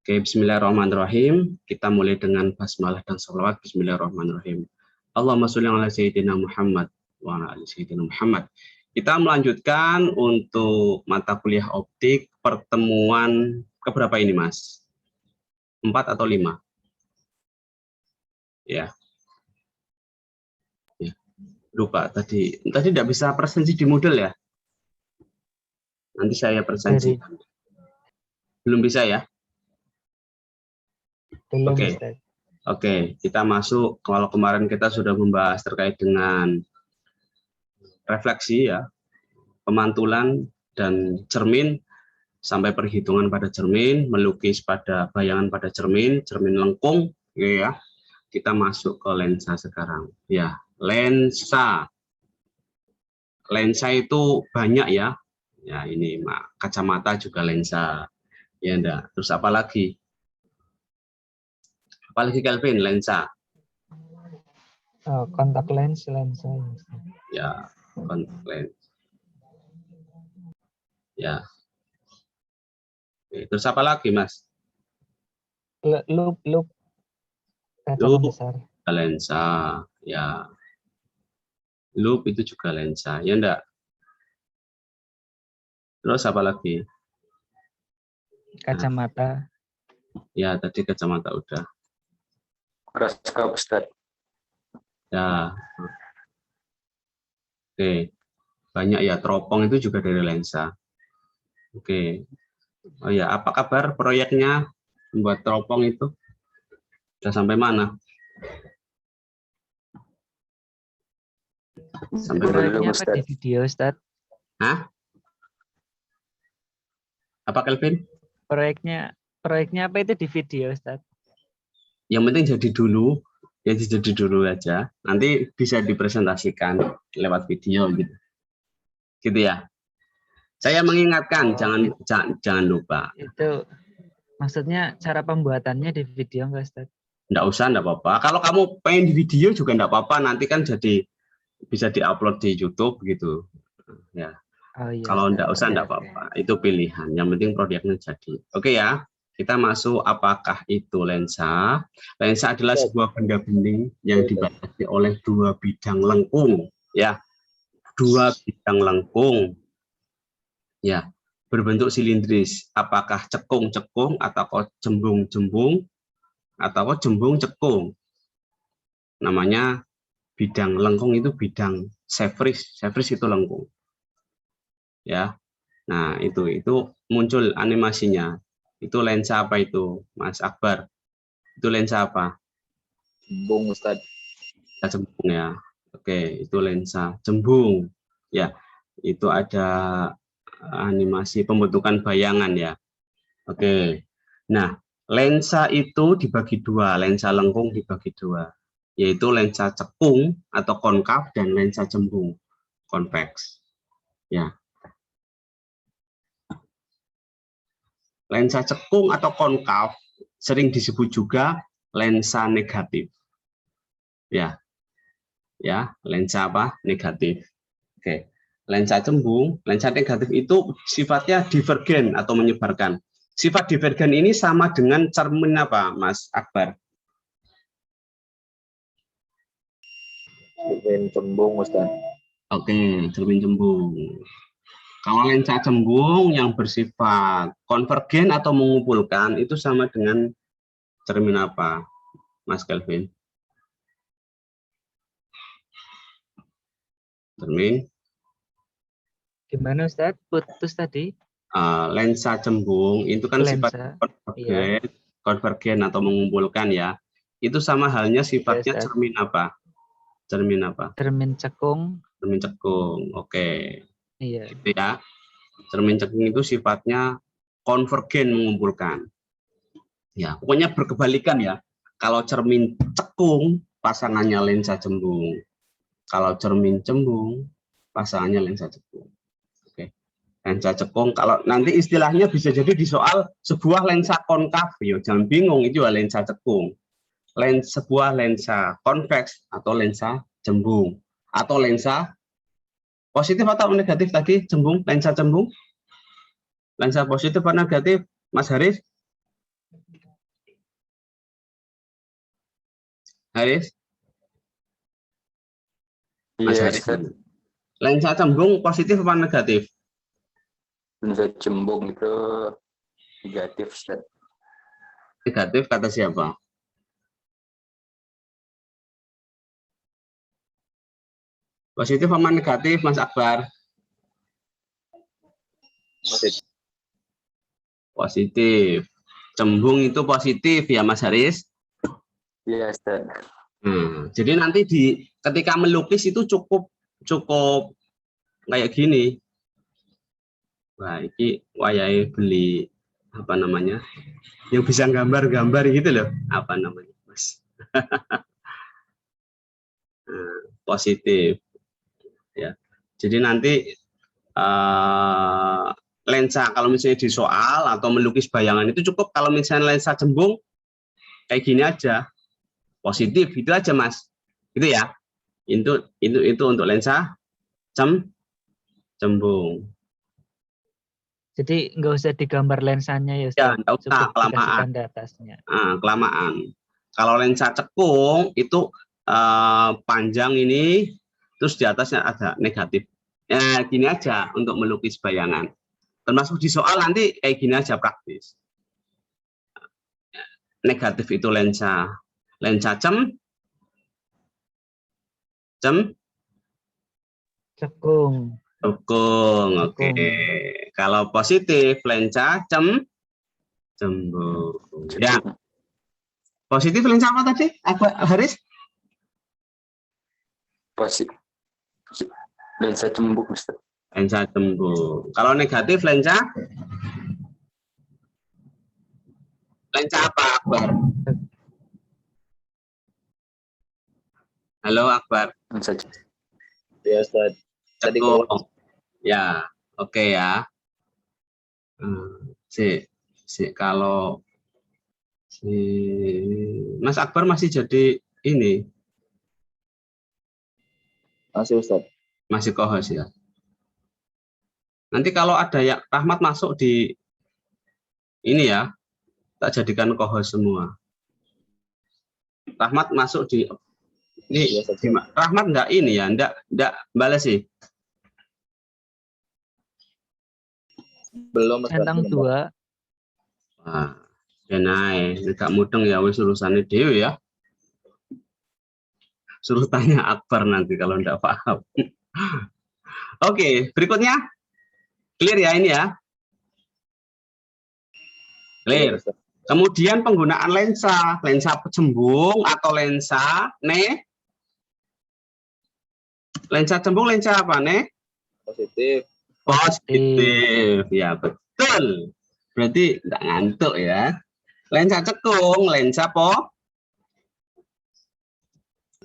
Oke, bismillahirrahmanirrahim. Kita mulai dengan basmalah dan sholawat. Bismillahirrahmanirrahim. Allahumma sholli ala sayyidina Muhammad wa ala ali sayyidina Muhammad. Kita melanjutkan untuk mata kuliah optik pertemuan keberapa ini, Mas? 4 atau 5? Ya. Lupa tadi tidak bisa presensi di Moodle ya? Nanti saya presensi. Belum bisa ya? Belum, Oke. Oke, kita masuk. Kalau kemarin kita sudah membahas terkait dengan refleksi ya, pemantulan dan cermin sampai perhitungan pada cermin, melukis pada bayangan pada cermin, cermin lengkung, ya. Kita masuk ke lensa sekarang. Ya, lensa. Lensa itu banyak ya. Ya, ini kacamata juga lensa. Ya enggak. Terus apa lagi? Apalagi Kelvin, lensa. Kontak lens, lensa. Ya, kontak lens. Ya. Oke, terus apa lagi, Mas? Loop. Loop, besar. lensa. Ya. Loop itu juga lensa. Ya enggak? Terus apa lagi? Kacamata. Ya, tadi kacamata udah. Mikroskop, Ustaz. Ya. Oke. Banyak ya, teropong itu juga dari lensa. Oke. Oh ya, apa kabar proyeknya membuat teropong itu? Sudah sampai mana? Sampai proyeknya apa di video, Ustaz? Hah? Apa, Kelvin? Proyeknya apa itu di video, Ustaz? Yang penting jadi dulu. Ya jadi dulu aja, nanti bisa dipresentasikan lewat video gitu, gitu ya. Saya mengingatkan, jangan lupa. Itu maksudnya cara pembuatannya di video enggak, Ustaz? Enggak usah, enggak apa-apa. Kalau kamu pengen di video juga enggak apa-apa, nanti kan jadi bisa diupload di YouTube gitu. Ya. Oh, iya, kalau Ustaz. enggak usah enggak apa-apa, itu pilihan. Yang penting proyeknya jadi. Oke ya. Kita masuk, apakah itu lensa? Lensa adalah sebuah benda bening yang dibatasi oleh dua bidang lengkung, ya, dua bidang lengkung, ya, berbentuk silindris. Apakah cekung-cekung atau jembung-jembung atau jembung-cekung? Namanya bidang lengkung itu bidang sefris. Sefris itu lengkung, ya. Nah itu muncul animasinya. Itu lensa apa itu, Mas Akbar? Itu lensa apa? Jembung, Ustaz. Jembung ya. Oke, itu lensa jembung. Ya, itu ada animasi pembentukan bayangan ya. Oke. Nah, lensa itu dibagi dua, lensa lengkung dibagi dua, yaitu lensa cekung atau konkav dan lensa jembung konveks. Ya. Lensa cekung atau konkav sering disebut juga lensa negatif. Ya. Ya, lensa apa? Negatif. Oke. Lensa cembung, lensa negatif itu sifatnya divergen atau menyebarkan. Sifat divergen ini sama dengan cermin apa, Mas Akbar? Cermin cembung, Ustaz. Oke, cermin cembung. Kalau lensa cembung yang bersifat konvergen atau mengumpulkan itu sama dengan cermin apa, Mas Kelvin? Cermin. Gimana, Ustaz? Putus tadi? Lensa cembung itu kan sifat konvergen atau mengumpulkan ya. Itu sama halnya sifatnya cermin apa? Cermin apa? Cermin cekung. Cermin cekung. Oke. Iya. Gitu ya. Cermin cekung itu sifatnya konvergen mengumpulkan. Ya, pokoknya berkebalikan ya. Kalau cermin cekung pasangannya lensa cembung. Kalau cermin cembung pasangannya lensa cekung. Oke. Lensa cekung kalau nanti istilahnya bisa jadi di soal sebuah lensa konkav, yo jangan bingung itu lensa cekung. Sebuah lensa konveks atau lensa cembung atau lensa positif atau negatif tadi cembung, lensa cembung. Lensa positif atau negatif, Mas Haris? Haris? Mas Iya, Haris. Ustaz. Lensa cembung positif apa negatif? Lensa cembung itu negatif, Ustaz. Negatif kata siapa? Positif apa negatif, Mas Akbar? Positif. Positif. Cembung itu positif ya, Mas Haris? Iya, Ustaz. Jadi nanti ketika melukis itu cukup kayak gini. Wah, ini wayahe beli apa namanya? Yang bisa gambar-gambar gitu loh. Apa namanya, Mas? Positif ya. Jadi nanti lensa kalau misalnya di soal atau melukis bayangan itu cukup kalau misalnya lensa cembung kayak gini aja. Positif itu aja, Mas. Gitu ya. Itu untuk lensa cembung. Jadi nggak usah digambar lensanya ya, Ya, Ustaz. enggak usah, Cukup kelamaan. dikasih tanda atasnya. Kelamaan. Kalau lensa cekung itu panjang ini, terus di atasnya ada negatif. Ya, gini aja untuk melukis bayangan. Termasuk di soal nanti kayak gini aja praktis. Negatif itu lensa Cekung. cekung. Oke. Cekung. Kalau positif lensa cembung. Ya. Positif lensa apa tadi? Apa, Haris? Positif. Lensa cembung, Ustaz. Lensa cembung. Kalau negatif lensa apa, Akbar? Halo, Akbar. Lensa cembung. Ya, Ustaz. Tadi Ya, oke ya. Kalau Mas Akbar masih jadi ini. Masih, Ustaz. Masih kohos ya. Nanti kalau ada yang Rahmat masuk di ini ya, tak jadikan kohos semua. Rahmat masuk di ini. Rahmat enggak ini ya, enggak balas sih. Belum, Ustaz. Centang 2. Wah, naik, enggak mudeng ya wis urusane dhewe ya. Suruh tanya Akbar nanti kalau enggak paham. Oke, berikutnya. Clear ya ini ya? Clear. Kemudian penggunaan lensa cembung atau lensa cembung, lensa apa Positif. Positif. Ya, betul. Berarti enggak ngantuk ya. Lensa cekung, lensa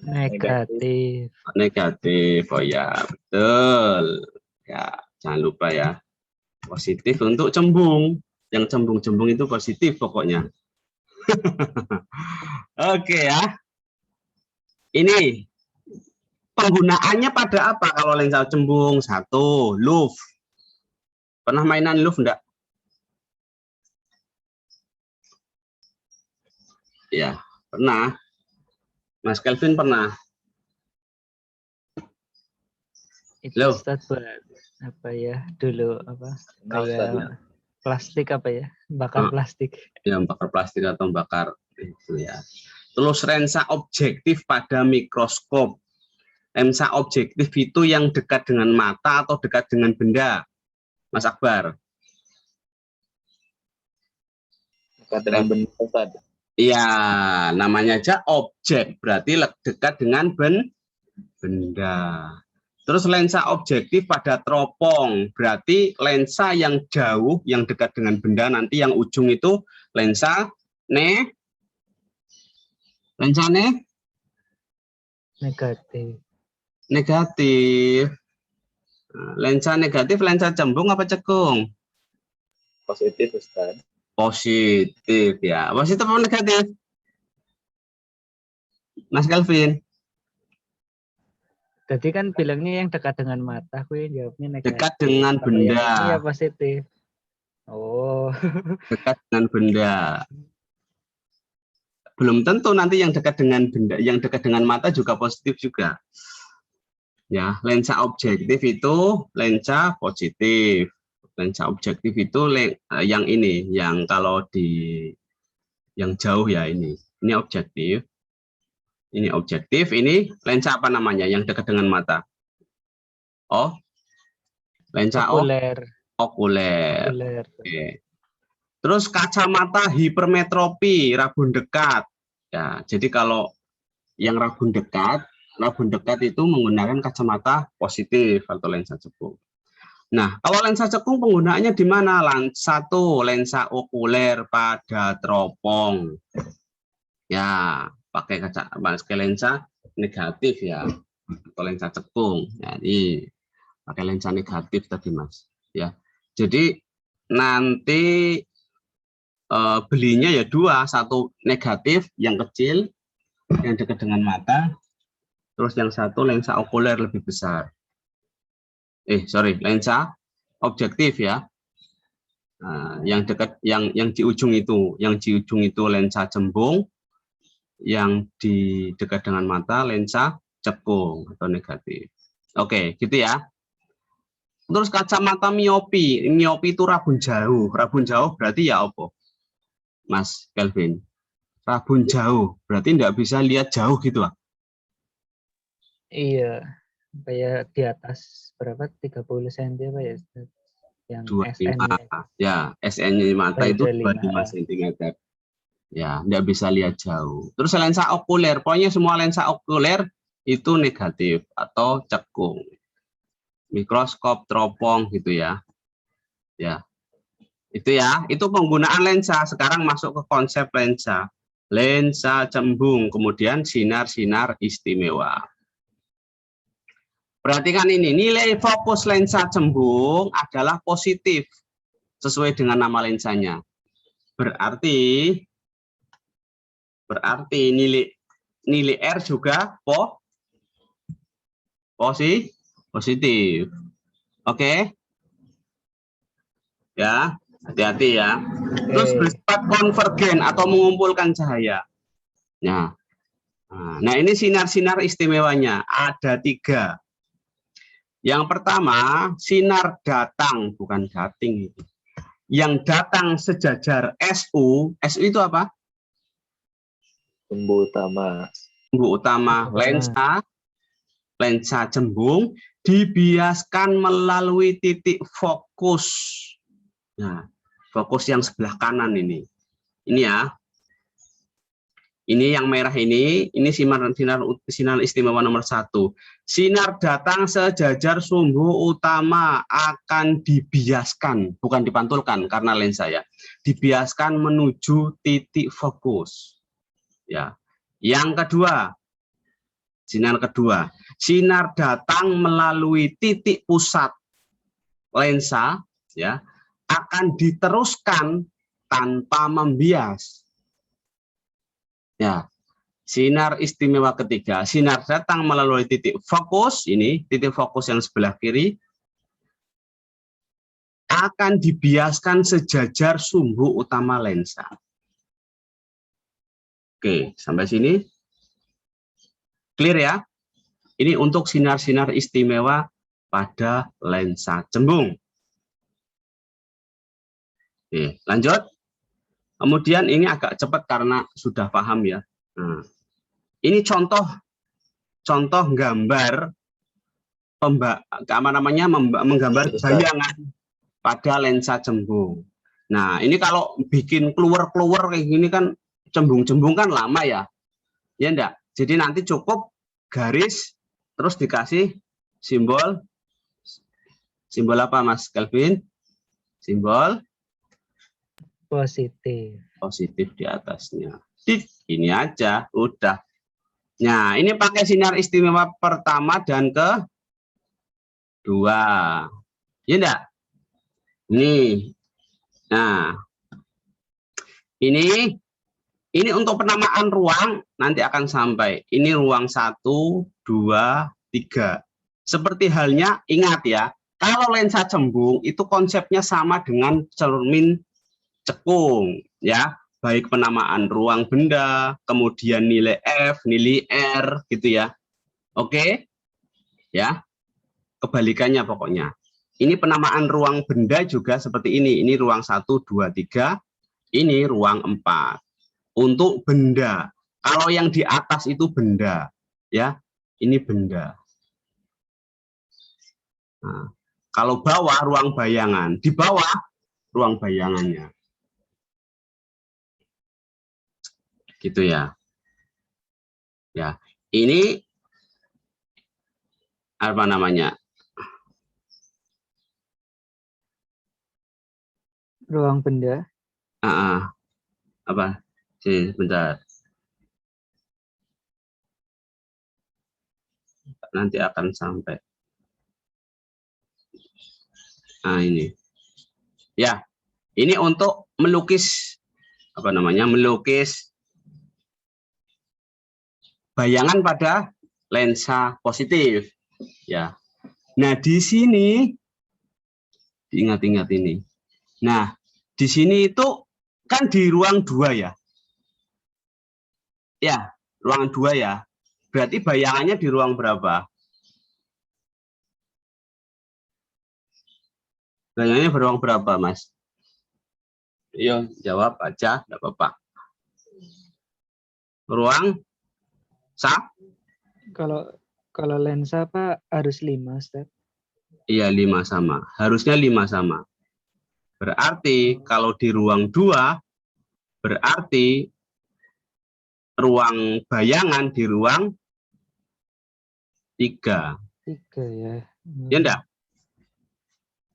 Negatif. negatif. Oh ya, betul. Ya, jangan lupa ya. Positif untuk cembung. Yang cembung-cembung itu positif pokoknya. Oke ya. Ini penggunaannya pada apa kalau lensa cembung? 1, luv. Pernah mainan luv enggak? Ya, pernah. Mas Kelvin pernah. Itu Ustaz buat apa ya dulu apa kayak plastik apa ya, bakar plastik. Ya, bakar plastik atau bakar itu ya. Terus lensa objektif pada mikroskop. Lensa objektif itu yang dekat dengan mata atau dekat dengan benda, Mas Akbar? Dekat dengan benda, Ustaz. Iya, namanya aja objek, berarti dekat dengan benda. Terus lensa objektif pada teropong, berarti lensa yang jauh, yang dekat dengan benda, nanti yang ujung itu lensa Negatif. Negatif. Lensa negatif, lensa cembung apa cekung? Positif, Ustaz. Positif ya. Positif apa negatif? Mas Kelvin? Tadi kan bilangnya yang dekat dengan mata, aku yang jawabnya negatif. Dekat dengan benda. Iya, positif. Oh. Dekat dengan benda. Belum tentu nanti yang dekat dengan benda, yang dekat dengan mata juga positif juga. Ya, lensa objektif itu lensa positif. Lensa objektif itu yang ini, yang kalau di yang jauh ya ini. Ini objektif. Ini objektif, ini lensa apa namanya yang dekat dengan mata? Oh, lensa Okuler. okuler. Okuler. Oke. Terus kacamata hipermetropi, rabun dekat. Ya, jadi kalau yang rabun dekat itu menggunakan kacamata positif atau lensa cekung. Nah, kalau lensa cekung penggunaannya di mana? Satu, lensa okuler pada teropong. Ya, pakai lensa negatif ya, atau lensa cekung. Jadi pakai lensa negatif tadi Mas. Ya, jadi nanti belinya ya dua, satu negatif yang kecil yang dekat dengan mata, terus yang satu lensa okuler lebih besar. Lensa objektif ya. Nah, yang dekat yang di ujung itu, lensa cembung, yang di dekat dengan mata lensa cekung atau negatif. Oke, gitu ya. Terus kacamata miopi itu rabun jauh. Rabun jauh berarti ya apa? Mas Kelvin, rabun jauh berarti tidak bisa lihat jauh gitu lah. Iya, kayak di atas berapa 30 cm apa ya? Yang 25. Ya, SN mata itu 25 cm. Ya, tidak bisa lihat jauh. Terus lensa okuler, pokoknya semua lensa okuler itu negatif atau cekung. Mikroskop, teropong gitu ya. Ya. Itu penggunaan lensa. Sekarang masuk ke konsep lensa. Lensa cembung, kemudian sinar-sinar istimewa. Perhatikan ini, nilai fokus lensa cembung adalah positif sesuai dengan nama lensanya. Berarti nilai R juga positif. Oke? Ya. Hati-hati ya. Terus bersifat konvergen atau mengumpulkan cahaya. Nah ini sinar-sinar istimewanya. Ada 3. Yang pertama, sinar datang, bukan dating. Yang datang sejajar SU. SU itu apa? Sumbu utama. Sumbu utama lensa cembung dibiaskan melalui titik fokus. Nah, fokus yang sebelah kanan ini ya. Ini yang merah ini sinar istimewa nomor 1. Sinar datang sejajar sumbu utama akan dibiaskan, bukan dipantulkan karena lensa ya. Dibiaskan menuju titik fokus. Ya. Yang kedua, sinar datang melalui titik pusat lensa ya. Akan diteruskan tanpa membias. Ya, sinar istimewa ketiga, sinar datang melalui titik fokus, ini titik fokus yang sebelah kiri, akan dibiaskan sejajar sumbu utama lensa. Oke, sampai sini clear ya? Ini untuk sinar-sinar istimewa pada lensa cembung. Oke, lanjut. Kemudian ini agak cepat karena sudah paham ya. Nah, ini contoh gambar menggambar bayangan pada lensa cembung. Nah, ini kalau bikin keluar kayak gini kan cembung kan lama ya. Ya enggak? Jadi nanti cukup garis terus dikasih simbol apa Mas Kelvin? Simbol positif di atasnya. Ini aja udah. Nah, ini pakai sinar istimewa pertama dan kedua. Ya enggak? Nih. Nah. Ini untuk penamaan ruang nanti akan sampai. Ini ruang 1, 2, 3. Seperti halnya ingat ya, kalau lensa cembung itu konsepnya sama dengan cermin cekung ya, baik penamaan ruang benda, kemudian nilai F, nilai R, gitu ya. Oke, ya, kebalikannya pokoknya. Ini penamaan ruang benda juga seperti ini. Ini ruang 1, 2, 3, ini ruang 4. Untuk benda, kalau yang di atas itu benda, ya, ini benda. Nah, kalau bawah ruang bayangan, di bawah ruang bayangannya. Gitu ya. Ya, ini apa namanya? Ruang benda. Apa? Sih, bentar. Nanti akan sampai. Nah, ini. Ya, ini untuk melukis apa namanya? Melukis bayangan pada lensa positif, ya. Nah, di sini diingat-ingat ini. Nah, di sini itu kan di ruang 2 ya. Ya, ruang 2 ya. Berarti bayangannya di ruang berapa? Bayangannya di ruang berapa, Mas? Iya, jawab aja, enggak apa-apa. Ruang Kalau lensa Pak harus 5, Ustaz. Iya, 5 sama. Harusnya 5 sama. Berarti kalau di ruang 2, berarti ruang bayangan di ruang 3. 3 ya. Ya enggak?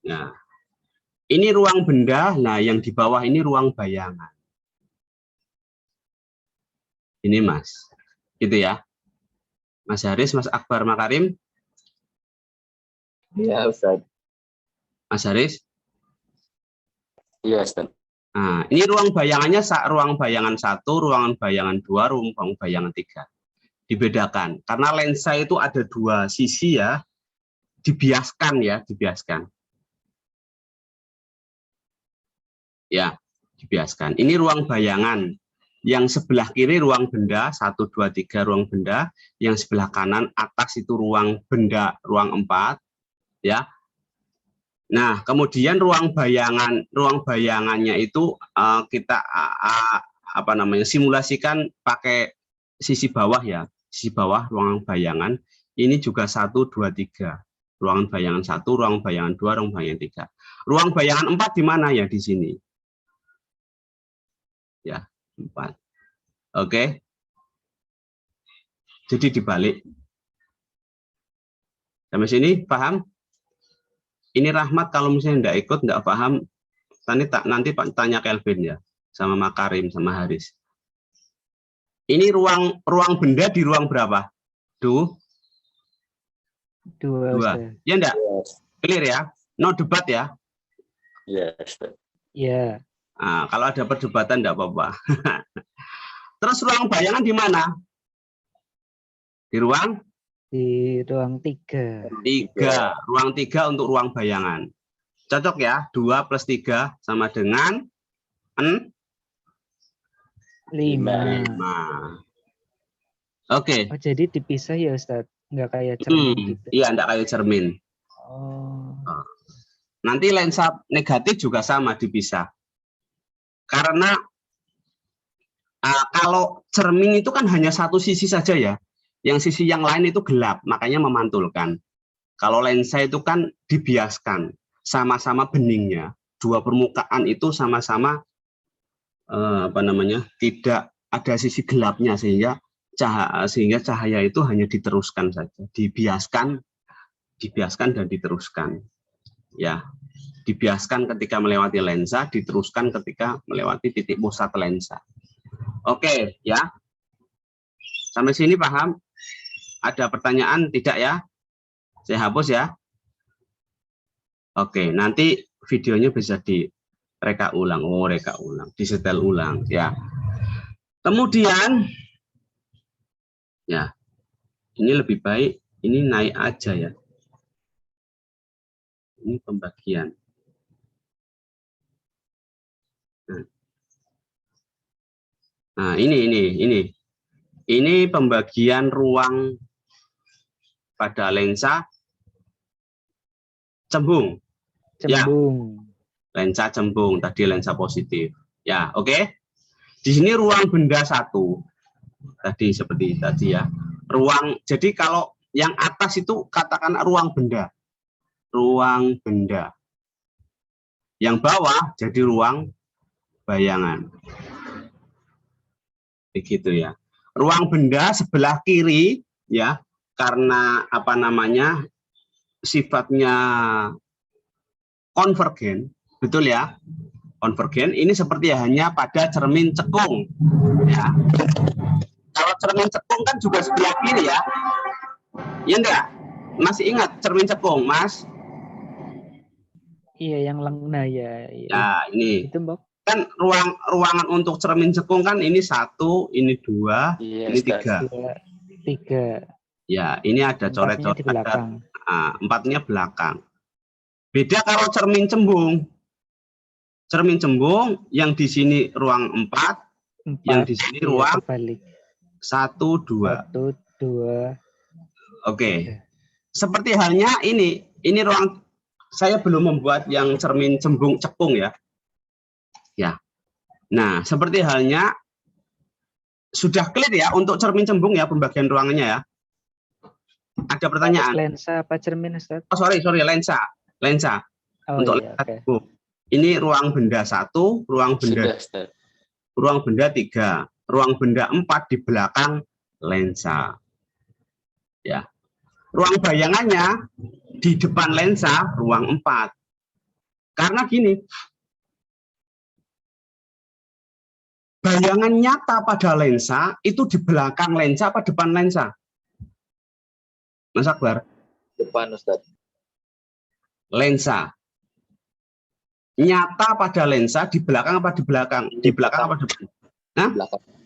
Nah, ini ruang benda, nah yang di bawah ini ruang bayangan. Ini Mas. Gitu ya. Mas Haris, Mas Akbar Makarim. Iya, Ustaz. Mas Haris. Iya, Ustaz. Nah, ini ruang bayangannya ruang bayangan 1, ruangan bayangan 2, ruang bayangan 3. Dibedakan. Karena lensa itu ada 2 sisi ya. Dibiaskan ya, dibiaskan. Ya, dibiaskan. Ini ruang bayangan. Yang sebelah kiri ruang benda, 1, 2, 3 ruang benda. Yang sebelah kanan atas itu ruang benda, ruang 4. Ya. Nah, kemudian ruang bayangannya itu kita apa namanya, simulasikan pakai sisi bawah ya. Sisi bawah ruang bayangan. Ini juga 1, 2, 3. Ruangan bayangan 1, ruang bayangan 2, ruang bayangan 3. Ruang bayangan 4 di mana ya? Di sini. Ya, 4. Oke. Jadi dibalik. Sampai sini paham? Ini Rahmat kalau misalnya enggak ikut, enggak paham, nanti Pak tanya Kelvin ya, sama Makarim, sama Haris. Ini ruang benda di ruang berapa? 2. 2. Ya enggak? Clear ya? No debat ya? Iya, Ustaz. Iya. Nah, kalau ada perdebatan enggak apa-apa. Terus ruang bayangan di mana? Di ruang? Di ruang 3. 3. Ruang 3 untuk ruang bayangan. Cocok ya? 2 plus 3 sama dengan 5. Oke. Oh, jadi dipisah ya, Ustaz? Nggak kayak cermin gitu? Iya, enggak kayak cermin. Oh. Nanti lensa negatif juga sama dipisah. Karena kalau cermin itu kan hanya satu sisi saja ya. Yang sisi yang lain itu gelap, makanya memantulkan. Kalau lensa itu kan dibiaskan, sama-sama beningnya. 2 permukaan itu sama-sama apa namanya, tidak ada sisi gelapnya sehingga cahaya itu hanya diteruskan saja, dibiaskan dan diteruskan. Ya, dibiaskan ketika melewati lensa, diteruskan ketika melewati titik pusat lensa. Oke, ya. Sampai sini paham? Ada pertanyaan tidak ya? Saya hapus ya. Oke, nanti videonya bisa direka ulang. Oh, reka ulang, disetel ulang ya. Kemudian ya, ini lebih baik ini naik aja ya. Ini pembagian. Nah. Nah, ini pembagian ruang pada lensa cembung. Cembung. Ya, lensa cembung tadi lensa positif. Ya, oke. Di sini ruang benda satu. Tadi seperti tadi ya. Ruang. Jadi kalau yang atas itu katakan ruang benda. Ruang benda. Yang bawah jadi ruang bayangan. Begitu ya. Ruang benda sebelah kiri ya, karena apa namanya? Sifatnya konvergen, betul ya? Konvergen ini seperti hanya pada cermin cekung ya. Kalau cermin cekung kan juga sebelah kiri ya. Ya enggak? Masih ingat cermin cekung, Mas? Iya, yang lengna ya. Ya, ini. Itu, Mbok. Kan ruangan untuk cermin cekung kan ini 1, ini 2, ini 3. 3. Ya, ini ada coret-coret di belakang. 4-nya belakang. Beda kalau cermin cembung. Cermin cembung yang di sini ruang 4, yang di sini ruang balik. 1, 2. 1, 2. Oke. Seperti halnya ini ruang, saya belum membuat yang cermin cembung cekung ya. Ya. Nah, seperti halnya sudah clear ya untuk cermin cembung ya pembagian ruangannya ya. Ada pertanyaan? Lensa apa cermin, Ustaz? Oh, sorry, lensa. Oh, untuk iya, lensa cembung. Ini ruang benda 1, ruang benda Sudah, ruang benda 3, ruang benda 4 di belakang lensa. Ya. Ruang bayangannya di depan lensa ruang 4. Karena gini, bayangan nyata pada lensa itu di belakang lensa apa depan lensa? Mas Akbar? depan Ustaz. Lensa. Nyata pada lensa di belakang apa di belakang? Di belakang apa depan? Nah?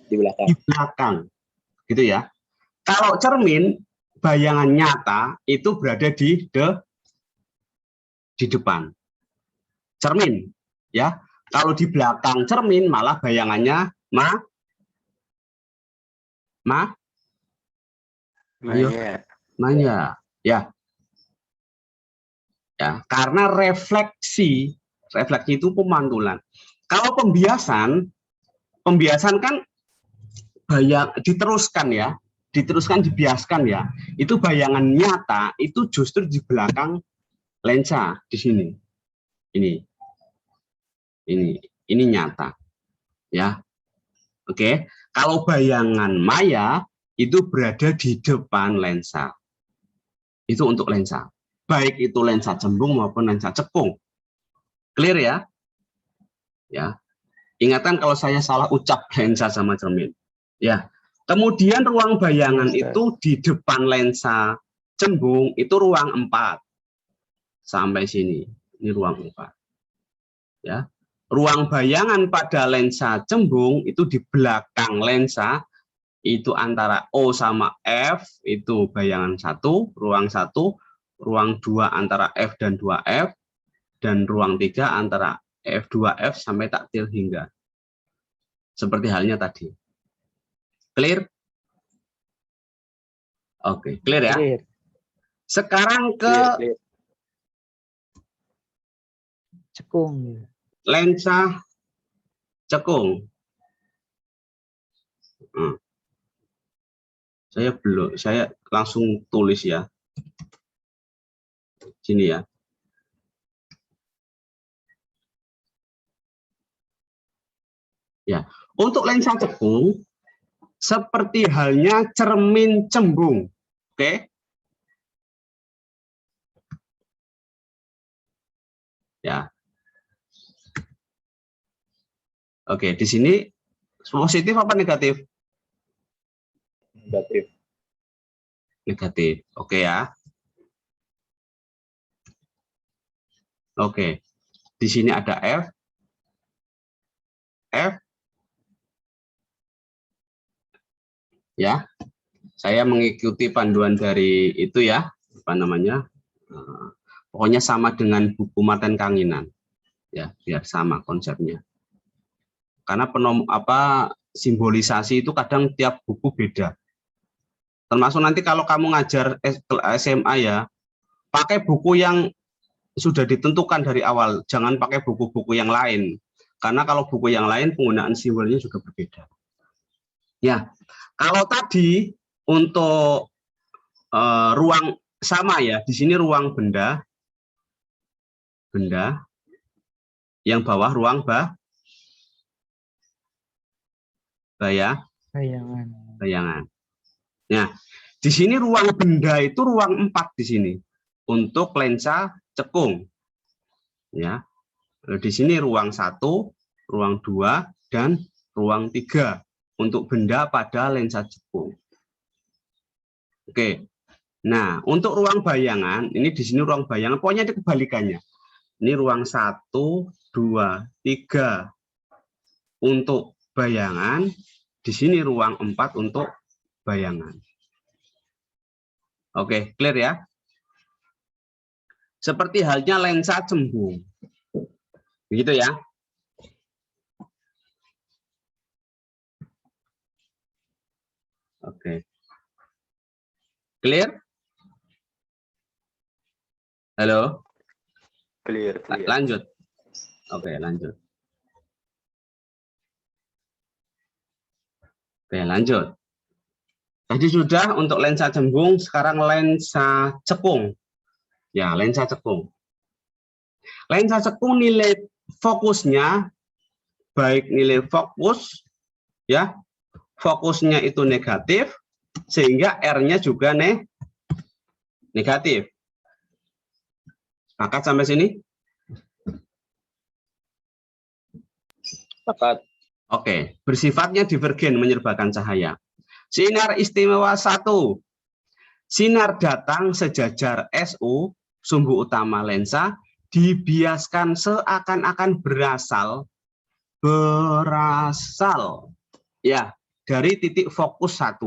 Di belakang. Di belakang. Gitu ya. Kalau cermin, bayangan nyata itu berada di depan. Cermin. Ya. Kalau di belakang cermin malah bayangannya Maya. Ya. Ya, karena refleksi itu pemantulan. Kalau pembiasan kan dibiaskan ya. Itu bayangan nyata itu justru di belakang lensa di sini. Ini nyata. Ya. Oke. Kalau bayangan maya itu berada di depan lensa. Itu untuk lensa. Baik itu lensa cembung maupun lensa cekung. Clear ya? Ya. Ingatkan kalau saya salah ucap lensa sama cermin. Ya. Kemudian ruang bayangan itu di depan lensa cembung itu ruang 4. Sampai sini. Ini ruang 4. Ya. Ruang bayangan pada lensa cembung itu di belakang lensa itu antara O sama F itu bayangan 1, ruang 1, ruang 2 antara F dan 2F, dan ruang 3 antara F2F sampai taktil hingga. Seperti halnya tadi. Clear? Oke, clear ya? Clear. Sekarang ke cekung. Lensa cekung. Saya langsung tulis ya. Sini ya. Ya, untuk lensa cekung seperti halnya cermin cembung. Oke. Ya. Oke, di sini positif apa negatif? Negatif. Oke ya. Oke. Di sini ada F. Ya. Saya mengikuti panduan dari itu ya, apa namanya? Pokoknya sama dengan buku Martin Kanginan. Ya, biar sama konsepnya. Karena simbolisasi itu kadang tiap buku beda. Termasuk nanti kalau kamu ngajar SMA ya, pakai buku yang sudah ditentukan dari awal, jangan pakai buku-buku yang lain. Karena kalau buku yang lain penggunaan simbolnya juga berbeda. Ya, kalau tadi untuk ruang sama ya, di sini ruang benda, yang bawah ruang bayangan. Nah, di sini ruang benda itu ruang 4 di sini untuk lensa cekung. Ya, di sini ruang 1, ruang 2, dan ruang 3 untuk benda pada lensa cekung. Oke. Nah, untuk ruang bayangan, ini di sini ruang bayangan, pokoknya itu kebalikannya. Ini ruang 1, 2, 3 untuk bayangan, di sini ruang 4 untuk bayangan. Oke, clear ya? Seperti halnya lensa cembung. Begitu ya? Oke. Clear? Halo? Clear. Lanjut. Oke, lanjut. Oke, lanjut. Tadi sudah untuk lensa cembung, sekarang lensa cekung. Ya, lensa cekung. Lensa cekung nilai fokusnya, baik nilai fokus, ya, fokusnya itu negatif, sehingga R-nya juga negatif. Sepakat sampai sini? Sepakat. Oke, bersifatnya divergen menyebarkan cahaya. Sinar istimewa 1. Sinar datang sejajar SU, sumbu utama lensa, dibiaskan seakan-akan berasal ya dari titik fokus 1.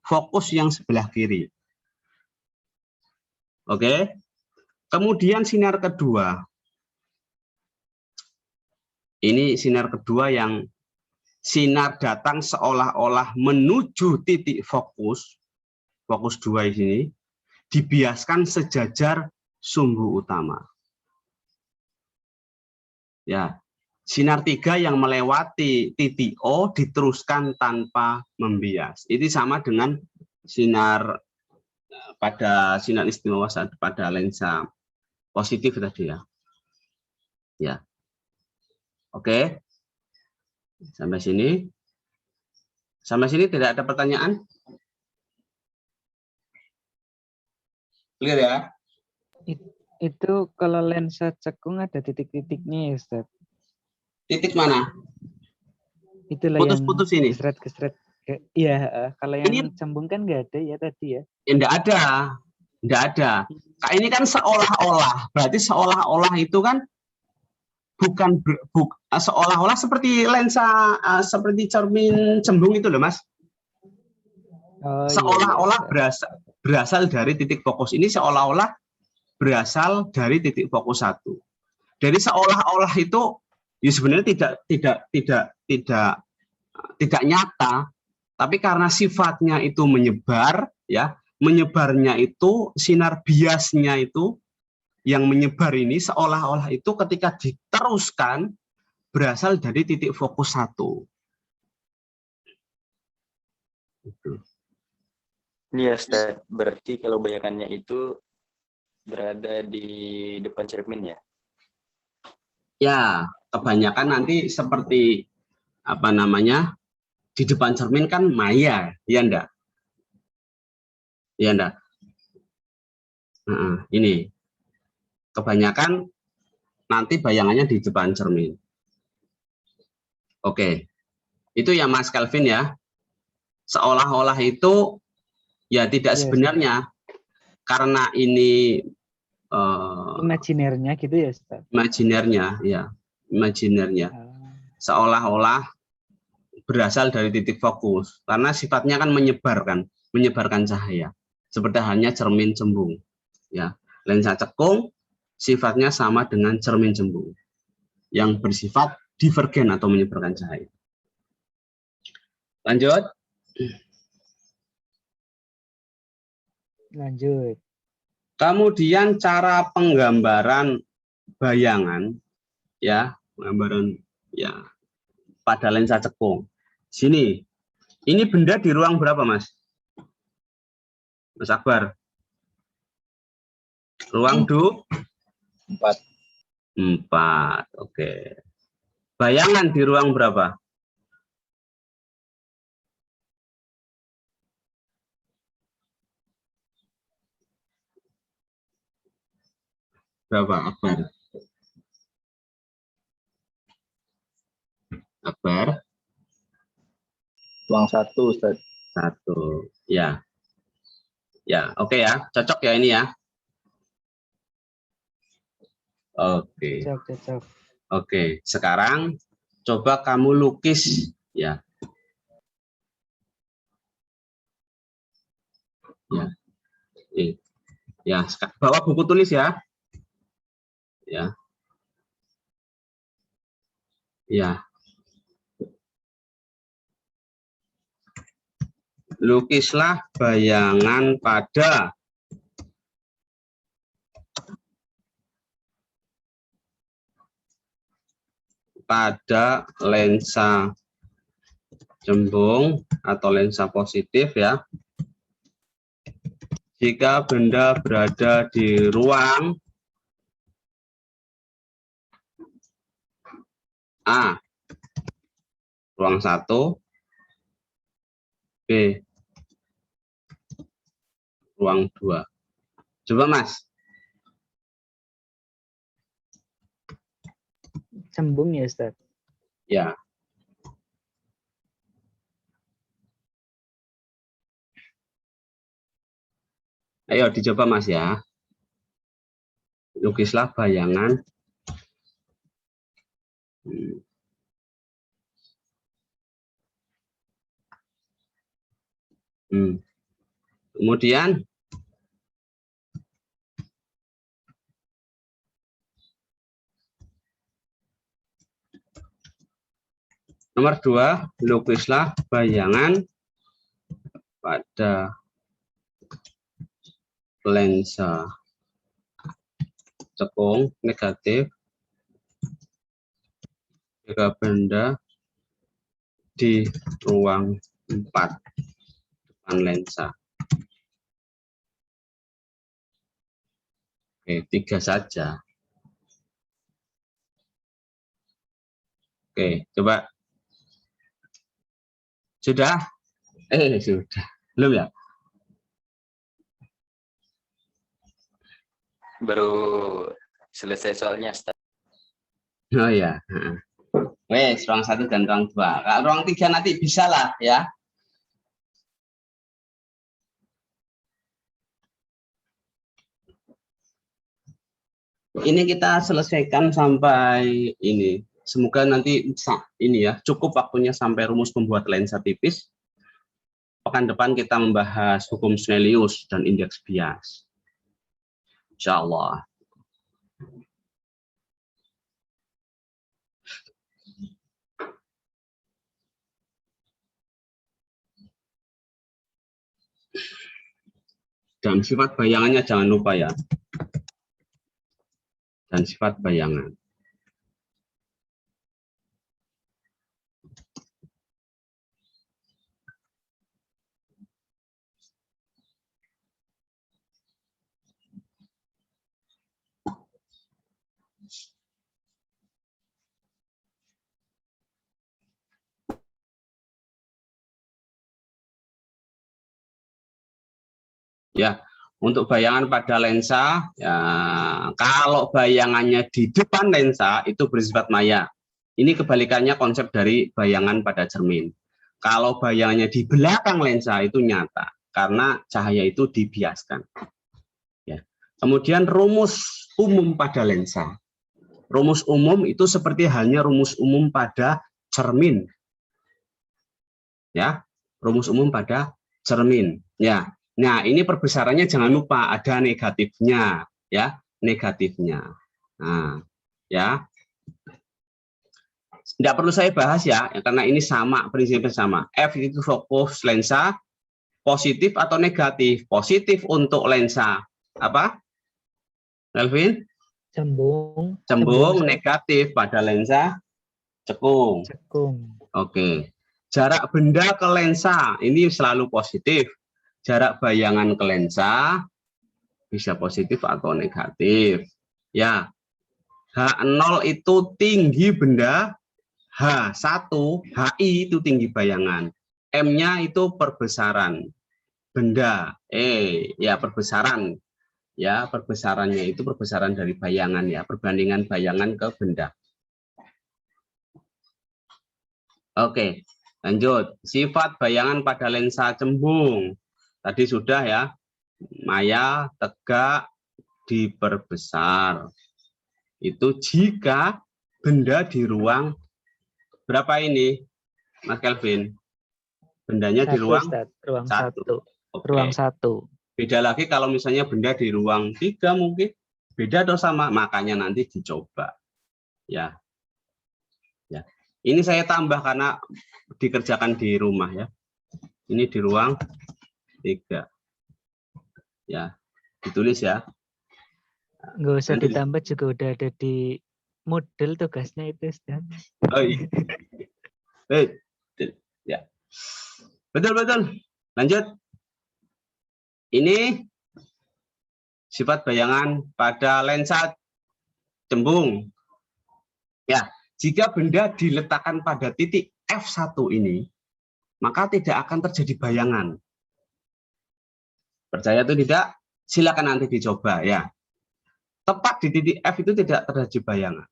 Fokus yang sebelah kiri. Oke. Kemudian sinar kedua. Ini sinar kedua yang sinar datang seolah-olah menuju titik fokus 2 di sini, dibiaskan sejajar sumbu utama. Ya, sinar 3 yang melewati titik O diteruskan tanpa membias. Ini sama dengan sinar pada sinar istimewa pada lensa positif tadi ya. Ya. Oke. Sampai sini. Sampai sini tidak ada pertanyaan? Clear ya? Itu kalau lensa cekung ada titik-titiknya ya, Ustaz? Titik mana? Itulah Putus-putus ini. Kesret-kesret. Iya, kalau yang Ini cembung kan nggak ada ya tadi ya? Enggak ada. Kak, ini kan seolah-olah. Berarti seolah-olah itu kan bukan seolah-olah seperti lensa seperti cermin cembung itu loh, Mas. Oh, Seolah-olah iya. berasal dari titik fokus. Ini seolah-olah berasal dari titik fokus 1. Jadi seolah-olah itu ya sebenarnya tidak nyata, tapi karena sifatnya itu menyebar ya, menyebarnya itu sinar biasnya itu yang menyebar ini seolah-olah itu ketika diteruskan berasal dari titik fokus 1. Ini ya, Ustaz, berarti kalau bayangannya itu berada di depan cermin ya? Ya, kebanyakan nanti seperti apa namanya, di depan cermin kan maya, ya enggak? Ya enggak? Ini kebanyakan nanti bayangannya di depan cermin. Oke, itu ya Mas Kelvin ya. Seolah-olah itu ya tidak sebenarnya, karena ini imajinernya gitu ya, Ustaz? Imajinernya, ya, imajinernya. Seolah-olah berasal dari titik fokus, karena sifatnya kan menyebarkan cahaya, seperti halnya cermin cembung. Ya, lensa cekung sifatnya sama dengan cermin cembung, yang bersifat divergen atau menyebarkan cahaya. Lanjut. Lanjut. Kemudian cara penggambaran bayangan, ya, penggambaran ya pada lensa cekung. Sini, ini benda di ruang berapa, Mas? Mas Akbar? Ruang 4. 4. Oke. Bayangan di ruang berapa? Berapa, Akbar? Akbar? Ruang 1, Ustaz. 1. Ya. Ya, oke ya. Cocok ya ini ya. Oke. Cocok. Oke, sekarang coba kamu lukis ya. Ya. Ya, bawa buku tulis ya. Ya. Ya. Lukislah bayangan pada lensa cembung atau lensa positif ya. Jika benda berada di ruang A, ruang 1, B, ruang 2. Coba Mas. Cembung ya, Ustaz? Ya. Ayo dicoba Mas ya. Lukislah bayangan. Kemudian nomor 2, lukislah bayangan pada lensa cekung negatif jika benda di ruang 4 depan lensa. Oke, 3 saja. Oke, coba. Sudah? Sudah. Belum ya? Baru selesai soalnya, Ustaz. Oh ya. Wes, ruang 1 dan ruang 2. Kalau ruang 3 nanti bisa lah ya. Ini kita selesaikan sampai ini. Semoga nanti ini ya cukup waktunya sampai rumus pembuat lensa tipis. Pekan depan kita membahas hukum Snellius dan indeks bias. Insya Allah. Dan sifat bayangannya jangan lupa ya. Dan sifat bayangan. Ya, untuk bayangan pada lensa, ya, kalau bayangannya di depan lensa itu bersifat maya. Ini kebalikannya konsep dari bayangan pada cermin. Kalau bayangannya di belakang lensa itu nyata, karena cahaya itu dibiaskan. Ya. Kemudian rumus umum pada lensa. Rumus umum itu seperti halnya rumus umum pada cermin. Ya, rumus umum pada cermin. Ya. Nah, ini perbesarannya jangan lupa ada negatifnya, ya, negatifnya. Nah, ya. Tidak perlu saya bahas ya, karena ini sama, prinsipnya sama. F itu fokus lensa positif atau negatif. Positif untuk lensa apa, Melvin? Cembung. Cembung, Ustaz. negatif pada lensa cekung. Cekung. Oke. Jarak benda ke lensa ini selalu positif. Jarak bayangan ke lensa bisa positif atau negatif. Ya. H0 itu tinggi benda, H1, HI itu tinggi bayangan. M-nya itu perbesaran benda. Ya perbesaran. Ya, perbesarannya itu perbesaran dari bayangan ya, perbandingan bayangan ke benda. Oke, lanjut. Sifat bayangan pada lensa cembung. Tadi sudah ya. Maya, tegak, diperbesar. Itu jika benda di ruang berapa ini, Mas Kelvin? Bendanya di ruang Ustaz. Ruang 1. Oke. Ruang 1. Beda lagi kalau misalnya benda di ruang 3 mungkin. Beda atau sama? Makanya nanti dicoba. Ya. Ya. Ini saya tambah karena dikerjakan di rumah ya. Ini di ruang 3. Ya. Ditulis ya. Nggak usah ditambah juga udah ada di model tugasnya itu, Ustaz. Oh iya. Ya. Betul. Lanjut. Ini sifat bayangan pada lensa cembung. Ya, jika benda diletakkan pada titik F1 ini, maka tidak akan terjadi bayangan. Percaya atau tidak? Silakan nanti dicoba ya. Tepat di titik F itu tidak terjadi bayangan.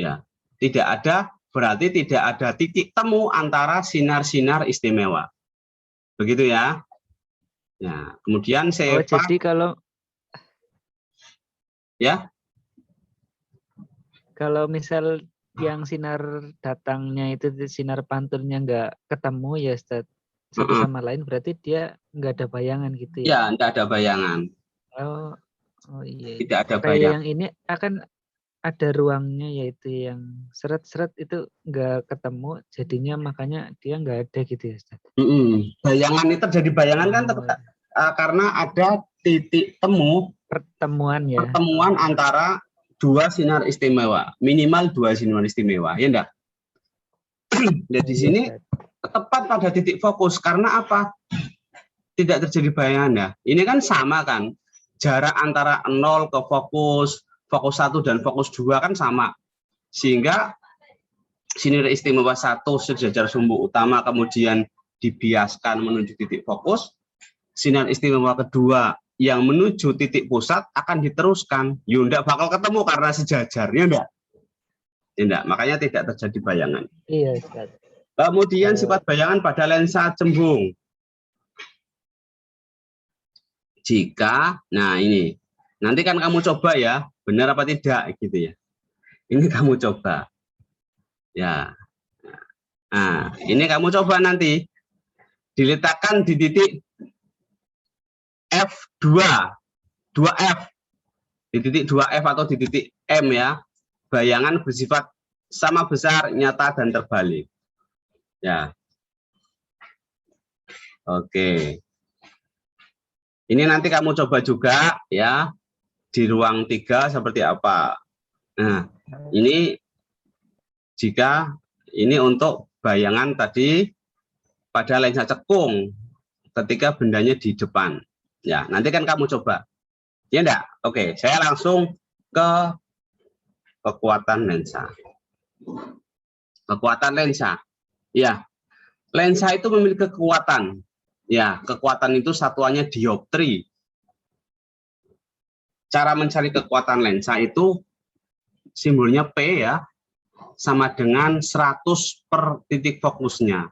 Ya, tidak ada, berarti tidak ada titik temu antara sinar-sinar istimewa. Begitu ya. Nah, kemudian saya jadi kalau ya. Kalau misal yang sinar datangnya itu sinar pantulnya nggak ketemu ya, Ustaz, satu sama lain, berarti dia nggak ada bayangan gitu ya? Ya, nggak ada bayangan. Oh iya. Tidak ada Kayak bayangan. yang ini akan ada ruangnya, yaitu yang seret-seret itu nggak ketemu, jadinya makanya dia nggak ada gitu ya, Ustaz? Bayangan itu terjadi bayangan kan karena ada titik temu pertemuan ya. Pertemuan antara dua sinar istimewa, minimal dua sinar istimewa, ya enggak? Dan di sini tepat pada titik fokus karena apa? Tidak terjadi bayangan ya. Ini kan sama kan? Jarak antara 0 ke fokus 1 dan fokus 2 kan sama. Sehingga sinar istimewa 1 sejajar sumbu utama kemudian dibiaskan menuju titik fokus. Sinar istimewa kedua yang menuju titik pusat akan diteruskan. Ya enggak bakal ketemu karena sejajar, ya enggak? Ya enggak, makanya tidak terjadi bayangan. Iya, Ustaz. Kemudian sifat bayangan pada lensa cembung. Jika, nah ini, nanti kan kamu coba ya, benar apa tidak gitu ya. Ini kamu coba. Ya. Nah, ini kamu coba nanti diletakkan di titik F2, 2F, di titik 2F atau di titik M ya, bayangan bersifat sama besar, nyata, dan terbalik. Ya. Oke. Ini nanti kamu coba juga ya, di ruang 3 seperti apa. Nah, ini jika ini untuk bayangan tadi pada lensa cekung ketika bendanya di depan. Ya, nanti kan kamu coba. Ya enggak? Oke, saya langsung ke kekuatan lensa. Kekuatan lensa. Ya. Lensa itu memiliki kekuatan. Ya, kekuatan itu satuannya dioptri. Cara mencari kekuatan lensa itu simbolnya P ya, sama dengan 100 per titik fokusnya.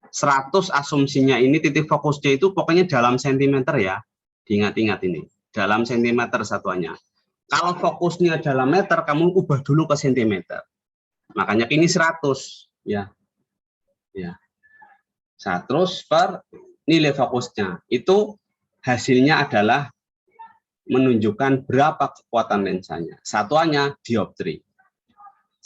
100 asumsinya ini titik fokusnya itu pokoknya dalam sentimeter ya. Diingat-ingat ini, dalam sentimeter satuannya. Kalau fokusnya dalam meter, kamu ubah dulu ke sentimeter. Makanya ini 100 ya. Ya. 100 per nilai fokusnya. Itu hasilnya adalah menunjukkan berapa kekuatan lensanya. Satuannya dioptri.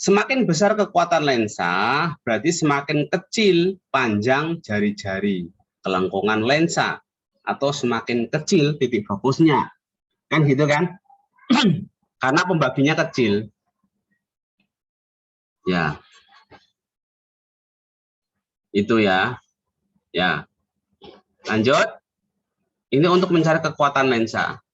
Semakin besar kekuatan lensa, berarti semakin kecil panjang jari-jari kelengkungan lensa, atau semakin kecil titik fokusnya. Kan gitu kan? Karena pembaginya kecil. Ya. Itu ya. Ya. Lanjut. Ini untuk mencari kekuatan lensa.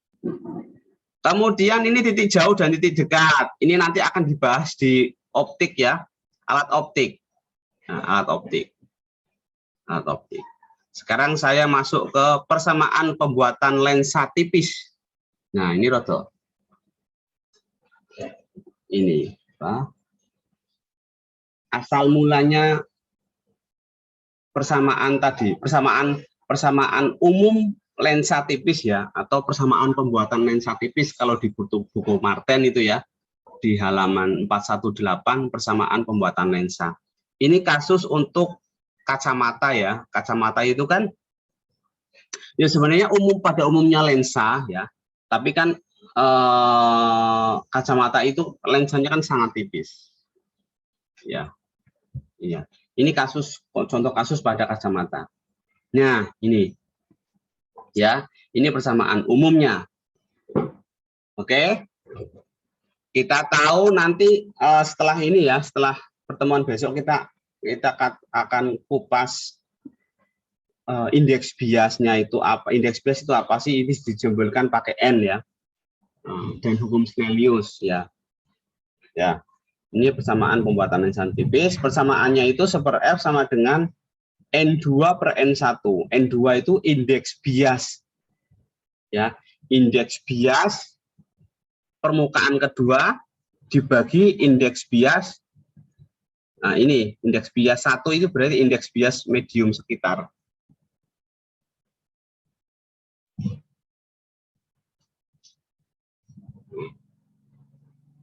Kemudian ini titik jauh dan titik dekat. Ini nanti akan dibahas di optik ya, alat optik. Nah, alat optik. Alat optik. Sekarang saya masuk ke persamaan pembuatan lensa tipis. Nah, ini Rodo. Ini apa? Asal mulanya persamaan tadi, persamaan umum lensa tipis ya, atau persamaan pembuatan lensa tipis kalau di buku Marten itu ya, di halaman 418 persamaan pembuatan lensa. Ini kasus untuk kacamata ya. Kacamata itu kan ya sebenarnya pada umumnya lensa ya, tapi kan kacamata itu lensanya kan sangat tipis. Ya. Iya. Ini contoh kasus pada kacamata. Nah, ini ya, ini persamaan umumnya. Oke. Kita tahu nanti setelah ini ya, setelah pertemuan besok kita akan kupas indeks biasnya itu apa. Indeks bias itu apa sih? Ini dijumbolkan pakai N ya. Dan hukum Snellius ya. Ya. Ini persamaan pembuatan lensa tipis. Persamaannya itu 1/F sama dengan N2 per N1. N2 itu indeks bias. Ya, indeks bias permukaan kedua dibagi indeks bias. Nah, ini indeks bias 1 itu berarti indeks bias medium sekitar.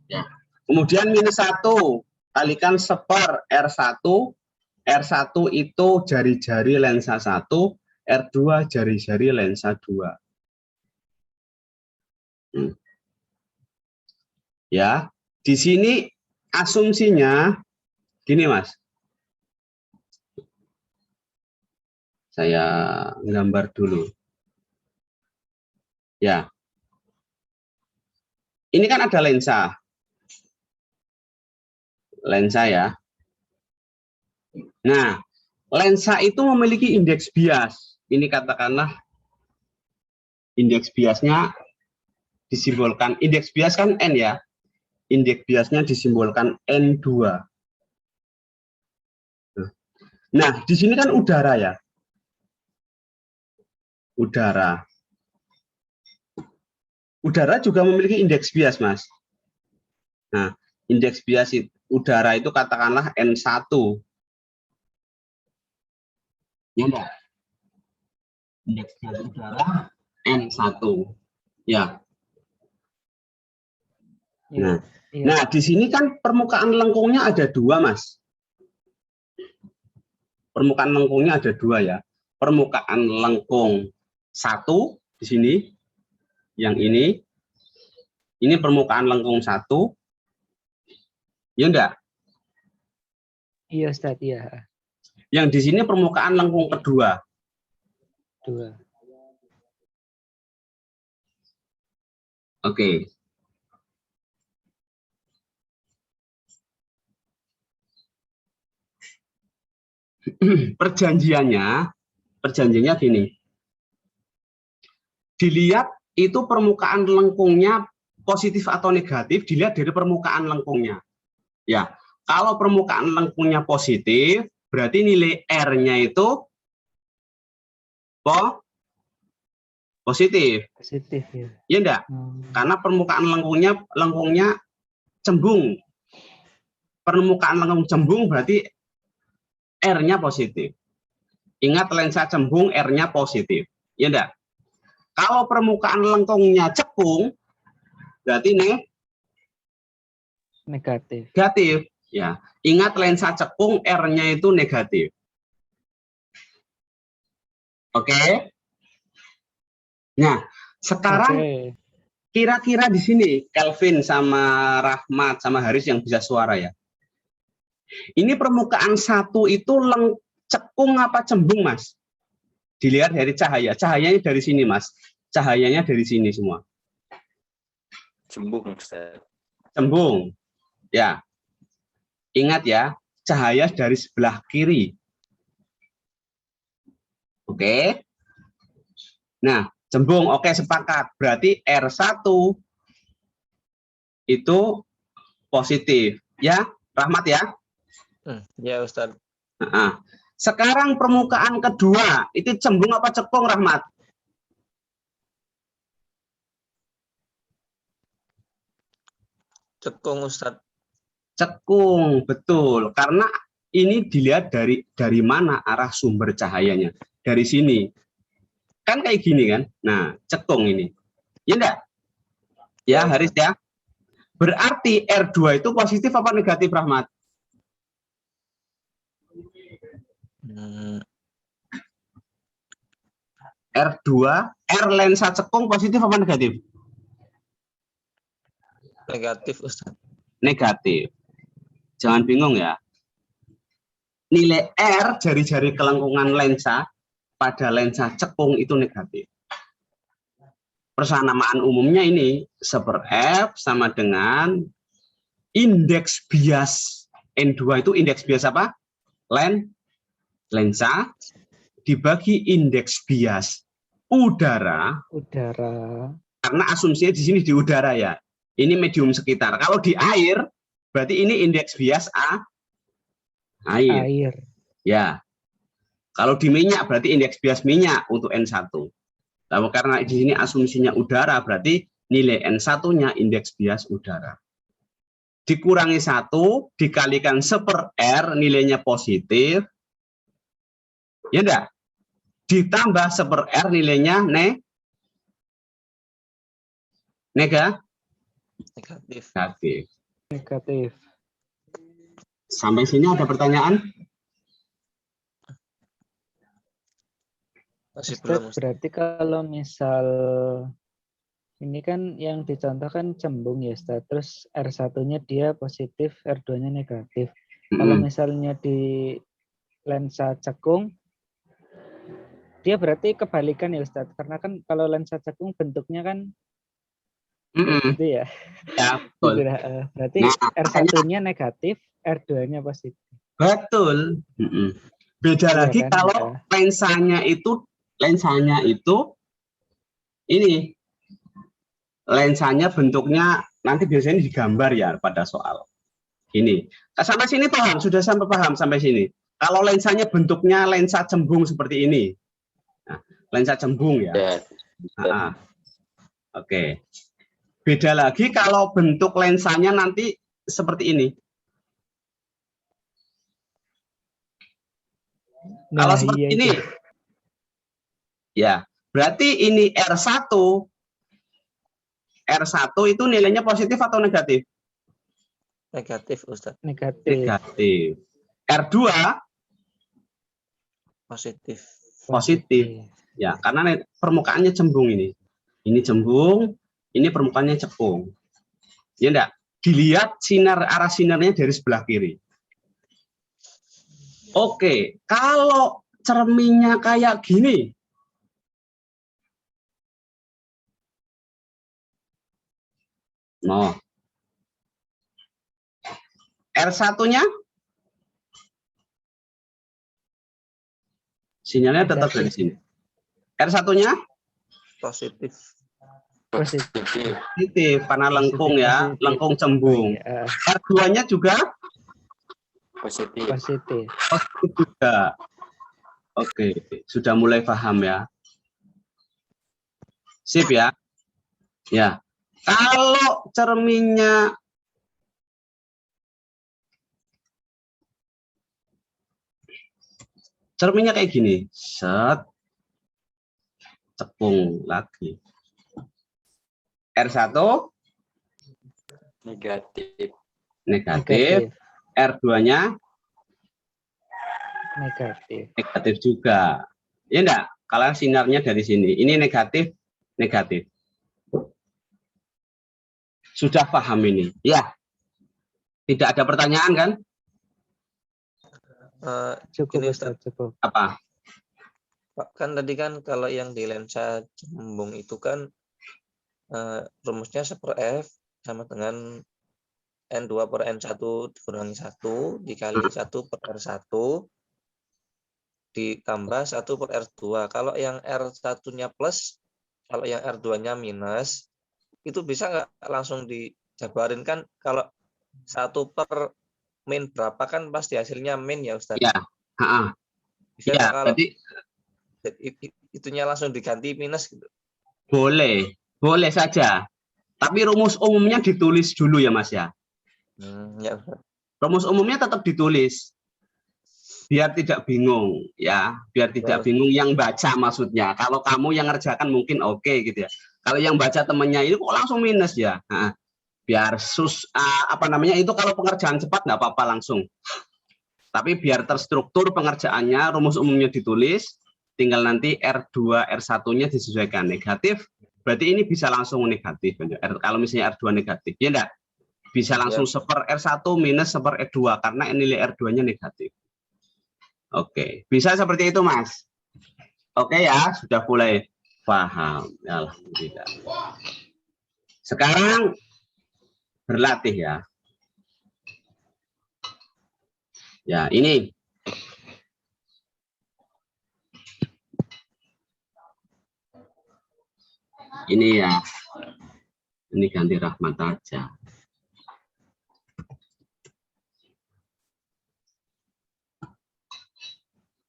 Ya. Kemudian -1 kalikan 1/R1. R1 itu jari-jari lensa 1, R2 jari-jari lensa 2. Ya, di sini asumsinya gini, Mas. Saya gambar dulu. Ya. Ini kan ada lensa. Lensa ya. Nah, lensa itu memiliki indeks bias. Ini katakanlah indeks biasnya disimbolkan, indeks bias kan N ya. Indeks biasnya disimbolkan N2. Nah, di sini kan udara ya. Udara. Udara juga memiliki indeks bias, Mas. Nah, indeks bias udara itu katakanlah N1. Ya enggak? Indeks bias udara N1. Ya. Nah, nah, di sini kan permukaan lengkungnya ada 2, Mas. Permukaan lengkungnya ada 2 ya. Permukaan lengkung 1 di sini. Yang ini permukaan lengkung 1. Ya enggak? Iya, Ustaz, iya. Yang di sini permukaan lengkung kedua. 2. Oke. Perjanjiannya gini. Dilihat itu permukaan lengkungnya positif atau negatif, dilihat dari permukaan lengkungnya. Ya, kalau permukaan lengkungnya positif, berarti nilai R-nya itu positif. Positif ya. Iya enggak? Karena permukaan lengkungnya cembung. Permukaan lengkung cembung berarti R-nya positif. Ingat lensa cembung R-nya positif. Iya enggak? Kalau permukaan lengkungnya cekung berarti negatif. Ya, ingat lensa cekung R-nya itu negatif. Oke. Nah, sekarang kira-kira di sini Kelvin sama Rahmat sama Haris yang bisa suara ya. Ini permukaan satu itu cekung apa cembung, Mas? Dilihat dari cahaya. Cahayanya dari sini, Mas. Cahayanya dari sini semua. Cembung, Ustaz. Cembung. Ya. Ingat ya, cahaya dari sebelah kiri. Oke. Nah, cembung. Oke, sepakat. Berarti R1 itu positif. Ya, Rahmat ya? Ya, Ustaz. Nah, sekarang permukaan kedua, itu cembung apa cekung, Rahmat? Cekung, Ustaz. Cekung, betul. Karena ini dilihat dari mana arah sumber cahayanya. Dari sini. Kan kayak gini kan? Nah, cekung ini. Ya enggak? Ya, Haris ya. Berarti R2 itu positif apa negatif, Rahmat? R2, R lensa cekung positif apa negatif? Negatif, Ustaz. Negatif. Jangan bingung ya. Nilai R jari-jari kelengkungan lensa pada lensa cekung itu negatif. Persamaan umumnya ini 1/F sama dengan indeks bias N2 itu indeks bias apa? Lensa dibagi indeks bias udara. Karena asumsinya di sini di udara ya. Ini medium sekitar. Kalau di air berarti ini indeks bias air. Ya. Kalau di minyak berarti indeks bias minyak untuk N1. Lalu karena di sini asumsinya udara berarti nilai N1-nya indeks bias udara. Dikurangi 1 dikalikan 1/R nilainya positif. Ya enggak? Ditambah 1/R nilainya negatif. Sampai sini ada pertanyaan? Masih Ustaz, belum, Ustaz. berarti kalau misal ini kan yang dicontohkan cembung ya Ustaz, terus R1-nya dia positif, R2-nya negatif. Kalau misalnya di lensa cekung, dia berarti kebalikan ya Ustaz, karena kan kalau lensa cekung bentuknya kan gitu ya. Ya, betul. Berarti R1-nya negatif, R2-nya positif. Betul. Beda lagi kan, kalau lensanya itu ini. Lensanya bentuknya nanti biasanya digambar ya pada soal. Ini. Sampai sini paham? Sudah sampai paham sampai sini? Kalau lensanya bentuknya lensa cembung seperti ini. Nah, lensa cembung ya. Oke. Beda lagi kalau bentuk lensanya nanti seperti ini. Nah, kalau seperti ini. Ya, berarti ini R1 itu nilainya positif atau negatif? Negatif, Ustaz. Negatif. R2 positif. Ya, karena permukaannya cembung ini. Ini cembung, ini permukaannya cekung. Ya enggak? Dilihat arah sinarnya dari sebelah kiri. Oke, kalau cerminnya kayak gini. No. R1-nya sinyalnya tetap dari sini. R1-nya positif. Karena lengkung ya, lengkung cembung. R2-nya juga positif juga. Oke, sudah mulai paham ya. Sip ya. Ya. Kalau cerminnya kayak gini, set, cekung lagi. R1 negatif. R2-nya negatif juga. Ya enggak? Kalau sinarnya dari sini, ini negatif. Sudah paham ini? Ya. Tidak ada pertanyaan kan? Cukup Ini, Ustaz, cukup. Apa? Pak, kan tadi kan kalau yang di lensa cembung itu kan rumusnya 1/F sama dengan N2 per N1 dikurangi 1 dikali 1/R1 ditambah 1/R2. Kalau yang R1-nya plus, kalau yang R2-nya minus, itu bisa nggak langsung dijabarin kan? Kalau 1 per min berapa kan pasti hasilnya min ya Ustaz? Ya, Bisa ya, nggak kalau berarti itunya langsung diganti minus gitu? boleh saja. Tapi rumus umumnya ditulis dulu ya Mas ya. Ya Ustaz. Rumus umumnya tetap ditulis. Biar tidak bingung ya, biar tidak bingung yang baca maksudnya. Kalau kamu yang ngerjakan mungkin oke gitu ya. Kalau yang baca temennya ini kok langsung minus ya. Biar apa namanya itu kalau pengerjaan cepat nggak apa-apa langsung. Tapi biar terstruktur pengerjaannya, rumus umumnya ditulis, tinggal nanti R2, R1-nya disesuaikan negatif. Berarti ini bisa langsung negatif. Kalau misalnya R2 negatif, ya enggak? Bisa langsung 1/R1 minus 1/R2 karena nilai R2-nya negatif. Oke, bisa seperti itu, Mas. Oke ya, sudah mulai paham. Alhamdulillah. Sekarang berlatih ya. Ya, ini. Ini ya. Ini ganti Rahmat aja.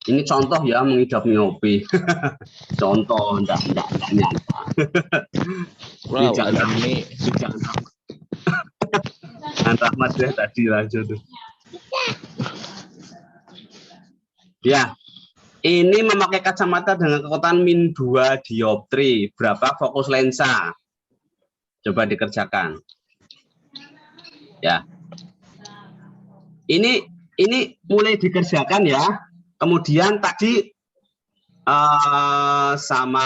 Ini contoh ya mengidap miopi. Contoh, enggak nyata. Wow, Jangan ini Rahmat ya tadi lanjut. Ya, ini memakai kacamata dengan kekuatan -2 dioptri. Berapa fokus lensa? Coba dikerjakan. Ya. Ini mulai dikerjakan ya. Kemudian tadi sama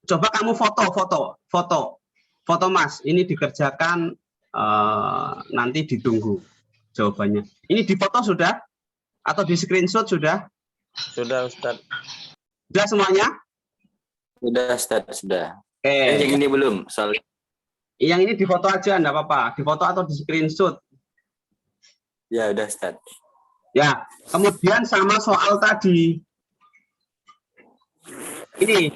coba kamu foto Mas. Ini dikerjakan nanti ditunggu jawabannya. Ini difoto sudah atau di screenshot sudah? Sudah Ustaz. Sudah semuanya? Sudah, Ustaz, sudah. Oke. Yang ini belum, soal Yang ini difoto aja, enggak apa-apa. Difoto atau di screenshot. ya udah, Ustaz. Ya, kemudian sama soal tadi. Ini.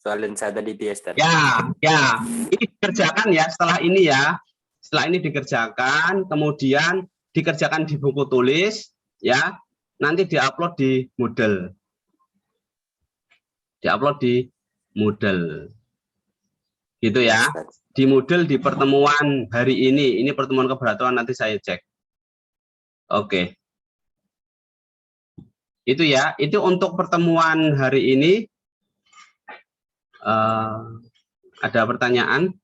Soal lensa tadi dia, Ustaz. Ya. Ini dikerjakan ya setelah ini ya. Setelah ini dikerjakan, kemudian dikerjakan di buku tulis, ya. Nanti diupload di Moodle. Diupload di Moodle. Gitu ya. Di Moodle di pertemuan hari ini. Ini pertemuan keberatuan nanti saya cek. Oke. Itu ya, itu untuk pertemuan hari ini. Ada pertanyaan?